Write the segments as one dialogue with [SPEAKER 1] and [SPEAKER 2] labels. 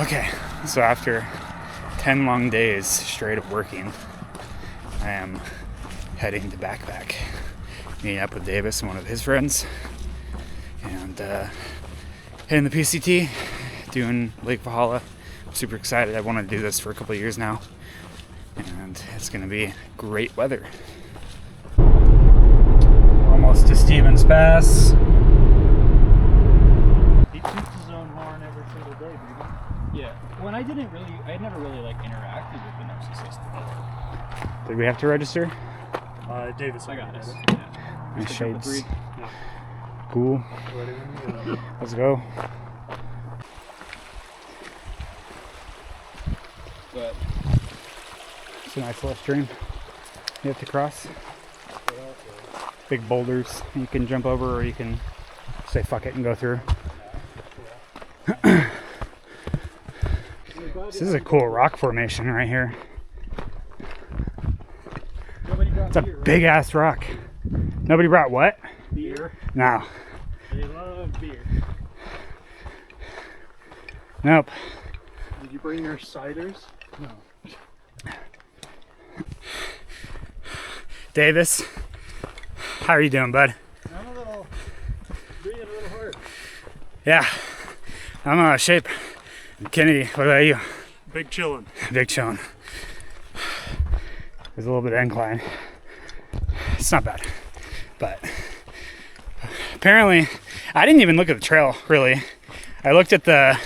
[SPEAKER 1] Okay, so after 10 long days straight of working, I am heading to backpack, meeting up with Davis and one of his friends, and hitting the PCT, doing Lake Valhalla. I'm super excited. I've wanted to do this for a couple of years now, and it's going to be great weather. Almost to Stevens Pass.
[SPEAKER 2] He toots his own horn every single day, baby. Yeah. When I never really like interacted with the narcissist.
[SPEAKER 1] Did we have to register?
[SPEAKER 2] Davis, I got it.
[SPEAKER 1] Yeah. Nice shades.
[SPEAKER 2] Yeah.
[SPEAKER 1] Cool. Let's go.
[SPEAKER 2] But
[SPEAKER 1] it's a nice little stream you have to cross. Big boulders you can jump over, or you can say fuck it and go through. This is a cool rock formation right here. It's a big ass rock. Nobody brought what?
[SPEAKER 2] Beer.
[SPEAKER 1] No.
[SPEAKER 2] They love beer.
[SPEAKER 1] Nope.
[SPEAKER 2] Did you bring your ciders? No.
[SPEAKER 1] Davis, how are you doing, bud?
[SPEAKER 2] I'm breathing a little hard.
[SPEAKER 1] Yeah, I'm out of shape. Kennedy, what about you?
[SPEAKER 2] Big chillin'.
[SPEAKER 1] Big chillin'. There's a little bit of incline. It's not bad, but apparently I didn't even look at the trail really. I looked at the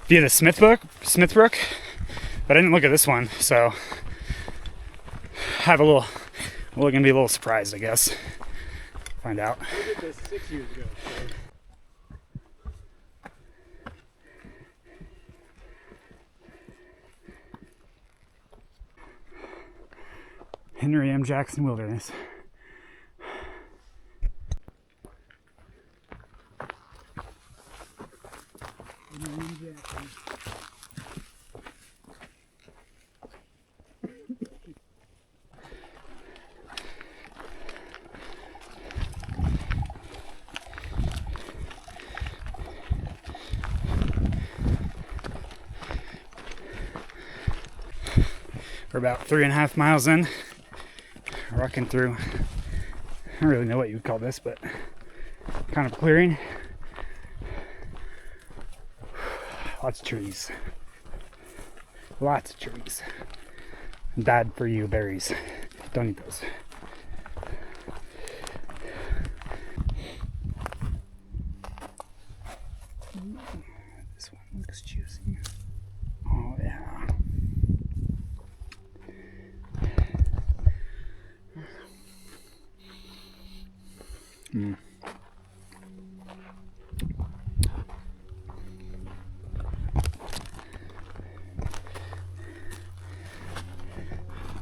[SPEAKER 1] via the Smithbrook, but I didn't look at this one, so we're gonna be a little surprised, I guess. Find out.
[SPEAKER 2] We did this 6 years ago. So.
[SPEAKER 1] Henry M. Jackson Wilderness. We're about 3.5 miles in, rocking through, I don't really know what you would call this, but kind of clearing. Lots of trees. Lots of trees. Bad for you berries. Don't eat those. This one looks juicy. Oh yeah.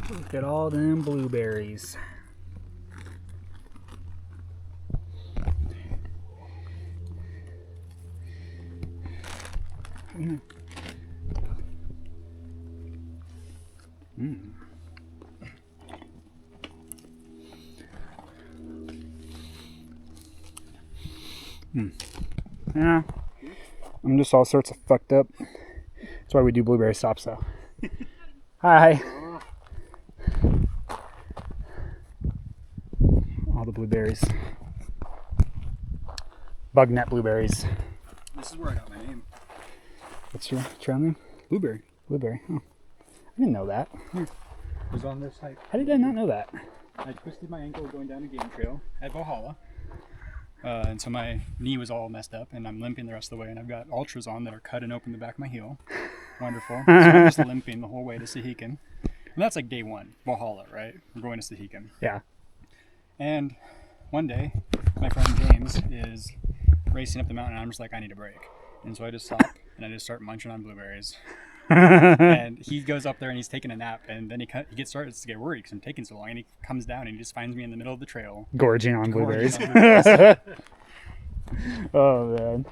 [SPEAKER 1] Look at all them blueberries. Yeah, I'm just all sorts of fucked up. That's why we do blueberry stops, though. Hi. All the blueberries. Bug net blueberries.
[SPEAKER 2] This is where I got my name.
[SPEAKER 1] What's your trail name? Blueberry. Blueberry. Oh, I didn't know that.
[SPEAKER 2] It was on this hike.
[SPEAKER 1] How did I not know that?
[SPEAKER 2] I twisted my ankle going down a game trail at Valhalla. And so my knee was all messed up, and I'm limping the rest of the way, and I've got ultras on that are cut and open the back of my heel. Wonderful. So I'm just limping the whole way to Sahikin. And that's like day one, Valhalla, right? We're going to Sahikin.
[SPEAKER 1] Yeah.
[SPEAKER 2] And one day, my friend James is racing up the mountain, and I'm just like, I need a break. And so I just stop, and I just start munching on blueberries. And he goes up there, and he's taking a nap, and then he starts to get worried because I'm taking so long, and he comes down, and he just finds me in the middle of the trail.
[SPEAKER 1] Gorging on blueberries. Oh, man.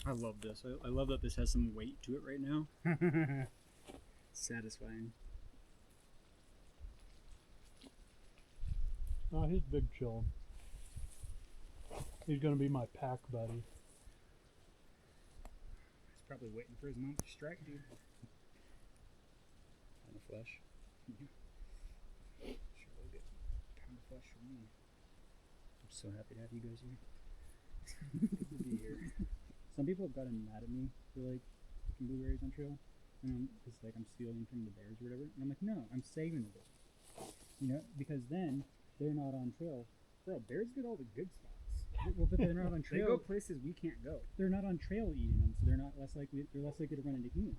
[SPEAKER 2] I love this. I love that this has some weight to it right now. Satisfying.
[SPEAKER 3] Oh, he's big chill. He's gonna be my pack buddy.
[SPEAKER 1] Probably waiting for his moment to strike, dude.
[SPEAKER 2] On the flesh.
[SPEAKER 1] Sure will get a pound of flesh from me.
[SPEAKER 2] I'm so happy to have you guys here. Good to be here. Some people have gotten mad at me for like picking blueberries on trail, and it's like I'm stealing from the bears or whatever. And I'm like, no, I'm saving the bears. You know, because then they're not on trail. Bro, bears get all the good spots. Well, but they're not on trail.
[SPEAKER 1] They go places we can't go.
[SPEAKER 2] They're not on trail eating them, so they're less likely to run into humans.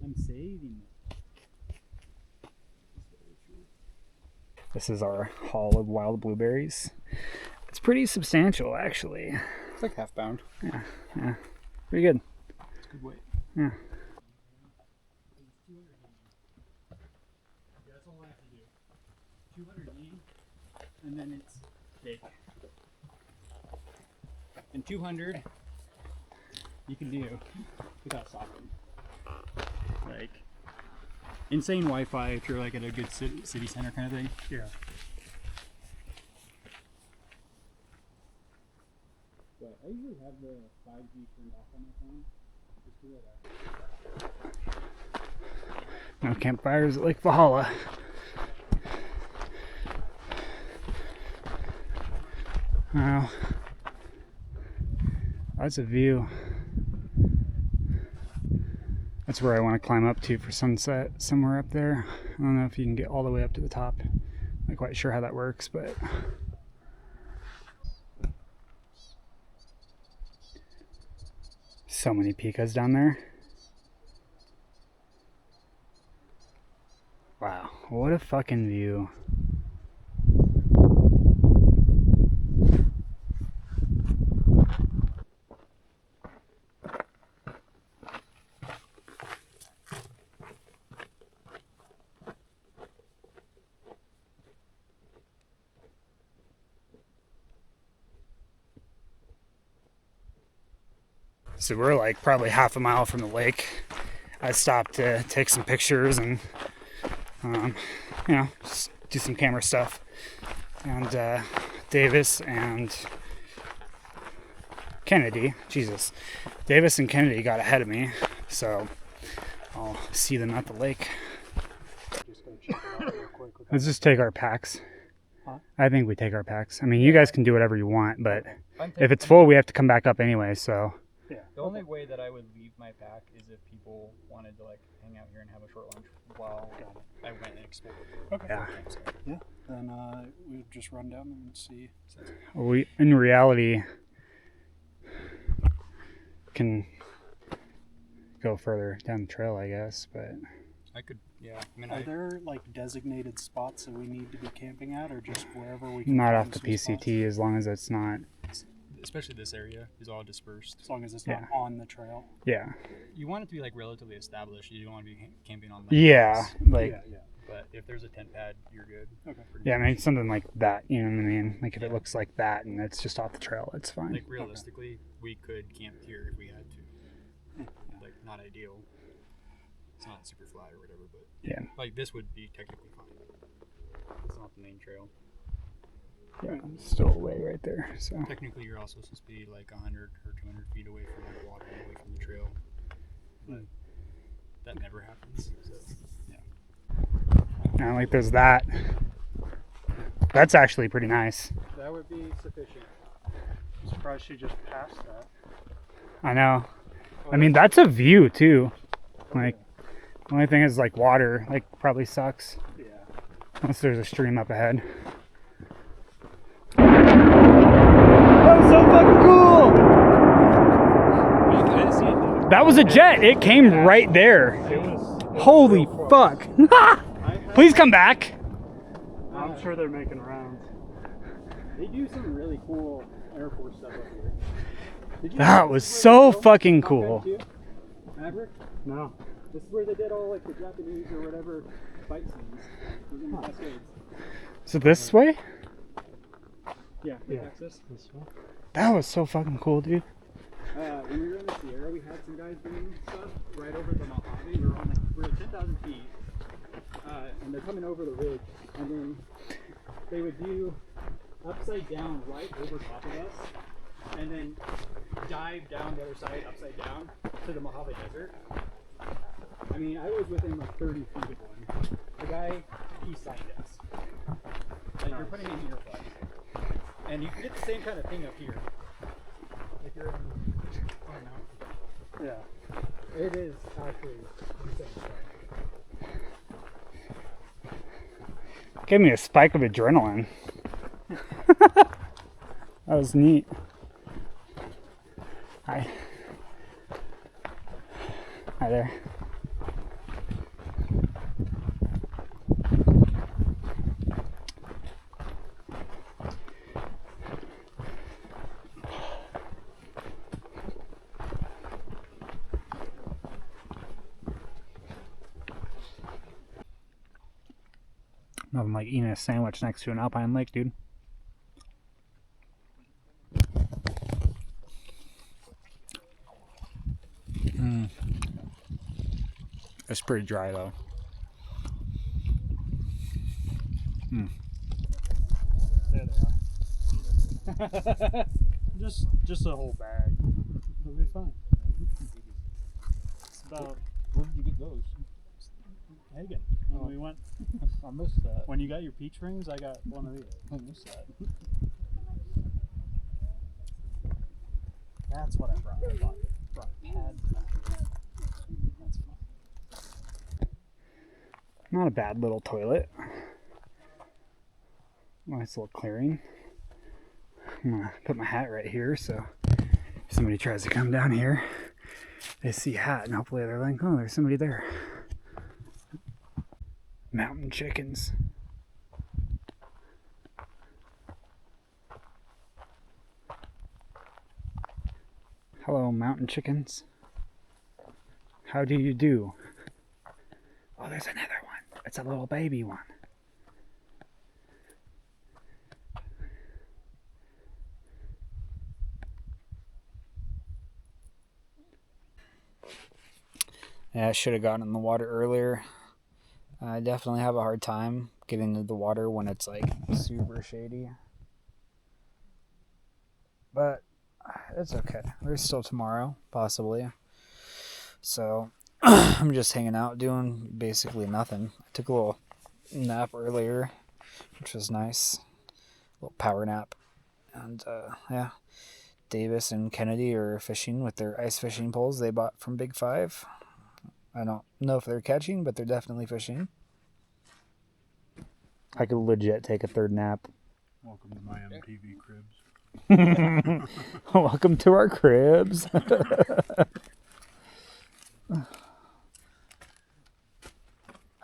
[SPEAKER 2] I'm saving them.
[SPEAKER 1] This is our haul of wild blueberries. It's pretty substantial, actually.
[SPEAKER 2] It's like half pound.
[SPEAKER 1] Yeah, yeah, pretty good.
[SPEAKER 2] It's good weight.
[SPEAKER 1] Yeah.
[SPEAKER 2] That's all I have to do. 200 yen, and then it's big. And 200 you can do without stopping. Like insane Wi-Fi if you're like at a good city center kind of thing.
[SPEAKER 1] Yeah.
[SPEAKER 2] But I usually have the 5G turned off on my phone. Just do that.
[SPEAKER 1] No campfires at Lake Valhalla. Wow. That's a view. That's where I want to climb up to for sunset, somewhere up there. I don't know if you can get all the way up to the top. Not quite sure how that works, but so many pikas down there. Wow, what a fucking view. So we're like probably half a mile from the lake. I stopped to take some pictures and you know, just do some camera stuff. And Davis and Kennedy, Davis and Kennedy got ahead of me, so I'll see them at the lake.
[SPEAKER 2] Just gonna check it out real quick.
[SPEAKER 1] Let's just take our packs.
[SPEAKER 2] Huh?
[SPEAKER 1] I think we take our packs. I mean, you guys can do whatever you want, but if it's full, we have to come back up anyway, so.
[SPEAKER 2] Yeah. The only way that I would leave my pack is if people wanted to like hang out here and have a short lunch while I went and explored.
[SPEAKER 1] Okay. Yeah.
[SPEAKER 2] Yeah. Then we'd just run down and see.
[SPEAKER 1] We, in reality, can go further down the trail, I guess, but
[SPEAKER 2] I could. Yeah. I mean,
[SPEAKER 3] Are there like designated spots that we need to be camping at, or just wherever we can
[SPEAKER 1] not
[SPEAKER 3] find
[SPEAKER 1] off the
[SPEAKER 3] some
[SPEAKER 1] PCT
[SPEAKER 3] spots?
[SPEAKER 1] as long as it's not.
[SPEAKER 2] especially this area is all dispersed.
[SPEAKER 3] As long as it's not on the trail.
[SPEAKER 1] Yeah.
[SPEAKER 2] You want it to be like relatively established. You don't want to be camping on. Like,
[SPEAKER 1] Yeah. Like.
[SPEAKER 3] Yeah.
[SPEAKER 2] But if there's a tent pad, you're good.
[SPEAKER 3] Okay.
[SPEAKER 1] Yeah, I mean something like that. You know what I mean? Like if it looks like that and it's just off the trail, it's fine.
[SPEAKER 2] Like realistically, we could camp here if we had to. Like not ideal. It's not super flat or whatever, but
[SPEAKER 1] yeah.
[SPEAKER 2] Like this would be technically fine. It's not the main trail.
[SPEAKER 1] Yeah, it's still away right there. So
[SPEAKER 2] Technically, you're also supposed to be like 100 or 200 feet away from the water, and away from the trail. But that never happens. So
[SPEAKER 1] and like there's that. That's actually pretty nice.
[SPEAKER 3] That would be sufficient. I'm surprised she just passed that.
[SPEAKER 1] I know. I mean that's a view too. Like the only thing is like water like probably sucks.
[SPEAKER 3] Yeah.
[SPEAKER 1] Unless there's a stream up ahead. That was so fucking cool! That was a jet. It came right there. Holy fuck. Please come back.
[SPEAKER 3] I'm sure they're making rounds. They do some really cool Air Force stuff up here.
[SPEAKER 1] That was so fucking cool.
[SPEAKER 3] Maverick?
[SPEAKER 2] no.
[SPEAKER 3] This is where they did all like the Japanese or whatever fight scenes.
[SPEAKER 1] Is it this way?
[SPEAKER 3] Yeah, Texas.
[SPEAKER 1] That was so fucking cool, dude.
[SPEAKER 3] When we were in the Sierra, we had some guys doing stuff right over the Mojave. We were on we're at 10,000 feet, and they're coming over the ridge, and then they would do upside down right over top of us, and then dive down the other side, upside down, to the Mojave Desert. I mean, I was within like 30 feet of one. The guy, he signed us. Like, you're putting in earplugs. And you can get the same kind of thing up here. Like you're in, oh no. Yeah. It is actually insane.
[SPEAKER 1] Gave me a spike of adrenaline. That was neat. Hi. Hi there. Nothing like eating a sandwich next to an Alpine Lake, dude. It's pretty dry though.
[SPEAKER 2] There they are. just a whole bag. It'll be fine. It's about.
[SPEAKER 3] Where did you get those?
[SPEAKER 2] Hagen. When we went.
[SPEAKER 3] I missed that.
[SPEAKER 2] When you got your peach rings, I got one of these.
[SPEAKER 3] I missed that.
[SPEAKER 2] That's what I brought. I brought pads back. That's fine.
[SPEAKER 1] Not a bad little toilet. Nice little clearing. I'm gonna put my hat right here so if somebody tries to come down here, they see hat and hopefully they're like, oh, there's somebody there. Mountain chickens. Hello, mountain chickens. How do you do? Oh, there's another one. It's a little baby one. Yeah, I should have gotten in the water earlier. I definitely have a hard time getting into the water when it's like super shady. But it's okay. There's still tomorrow, possibly. So I'm just hanging out doing basically nothing. I took a little nap earlier, which was nice. A little power nap. And yeah, Davis and Kennedy are fishing with their ice fishing poles they bought from Big Five. I don't know if they're catching, but they're definitely fishing. I could legit take a third nap.
[SPEAKER 2] Welcome to my MTV cribs.
[SPEAKER 1] Welcome to our cribs.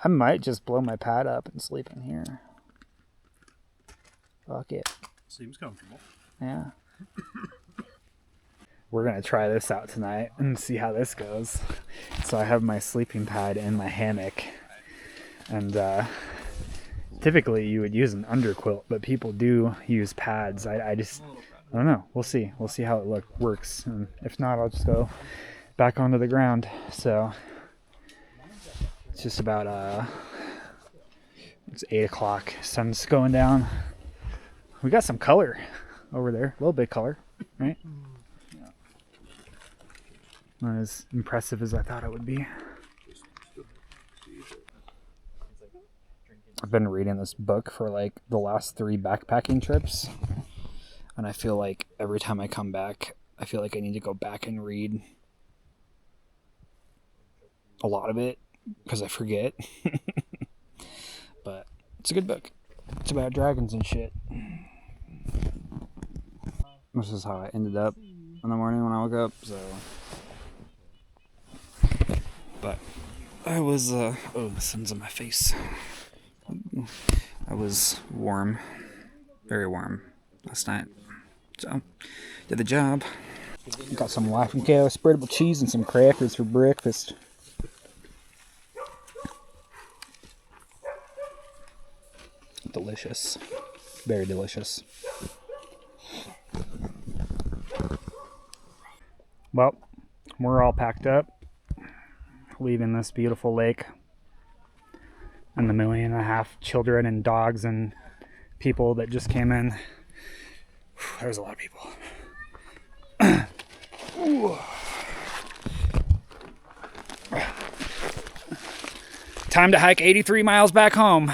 [SPEAKER 1] I might just blow my pad up and sleep in here. Fuck it.
[SPEAKER 2] Seems comfortable.
[SPEAKER 1] Yeah. We're going to try this out tonight and see how this goes. So I have my sleeping pad in my hammock. And typically you would use an underquilt, but people do use pads. I don't know. We'll see. We'll see how it works. And if not, I'll just go back onto the ground. So it's just about it's 8 o'clock. Sun's going down. We got some color over there. A little bit of color, right? Not as impressive as I thought it would be. I've been reading this book for like the last 3 backpacking trips. And I feel like every time I come back, I feel like I need to go back and read a lot of it because I forget. But it's a good book. It's about dragons and shit. This is how I ended up in the morning when I woke up, so. But I was, oh, the sun's on my face. I was warm, very warm last night. So, did the job. Got some Life and Kale spreadable cheese and some crackers for breakfast. Delicious. Very delicious. Well, we're all packed up, leaving this beautiful lake and the 1.5 million children and dogs and people that just came in. There's a lot of people. Time to hike 83 miles back home.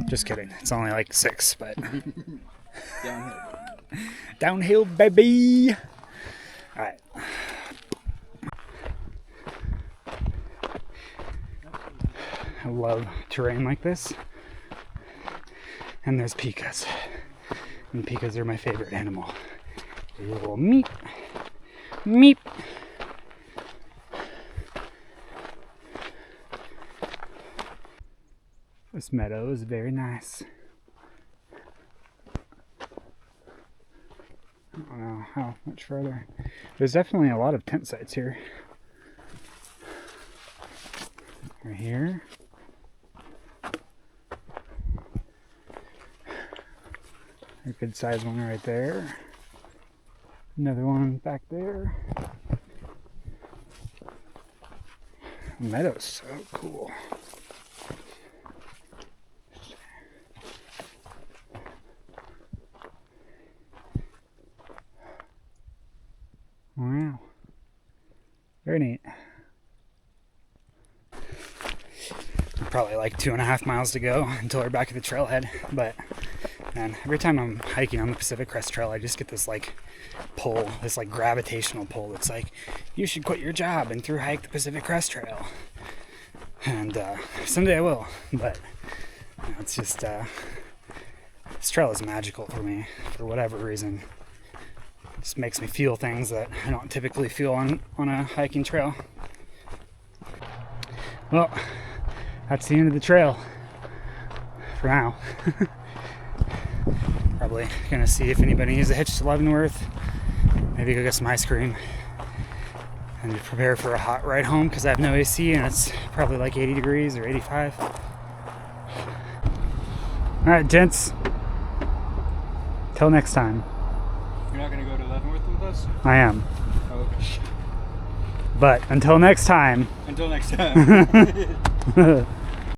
[SPEAKER 1] Just kidding. It's only like 6, but
[SPEAKER 2] Downhill.
[SPEAKER 1] downhill, baby. All right. I love terrain like this. And there's pikas. And pikas are my favorite animal. A little meep. Meep. This meadow is very nice. I don't know how much further. There's definitely a lot of tent sites here. Right here. A good sized one right there. Another one back there. The meadow's so cool. Wow. Very neat. Probably like 2.5 miles to go until we're back at the trailhead, but man, every time I'm hiking on the Pacific Crest Trail, I just get this like pull, this like gravitational pull that's like, you should quit your job and through hike the Pacific Crest Trail. And someday I will, but you know, it's just this trail is magical for me for whatever reason. It just makes me feel things that I don't typically feel on a hiking trail. Well, that's the end of the trail for now. Probably gonna see if anybody needs a hitch to Leavenworth. Maybe go get some ice cream and prepare for a hot ride home because I have no AC and it's probably like 80 degrees or 85. All right, gents. Till next time.
[SPEAKER 2] You're not gonna go to Leavenworth with us?
[SPEAKER 1] I am.
[SPEAKER 2] Oh, okay.
[SPEAKER 1] But until next time.
[SPEAKER 2] Until next time.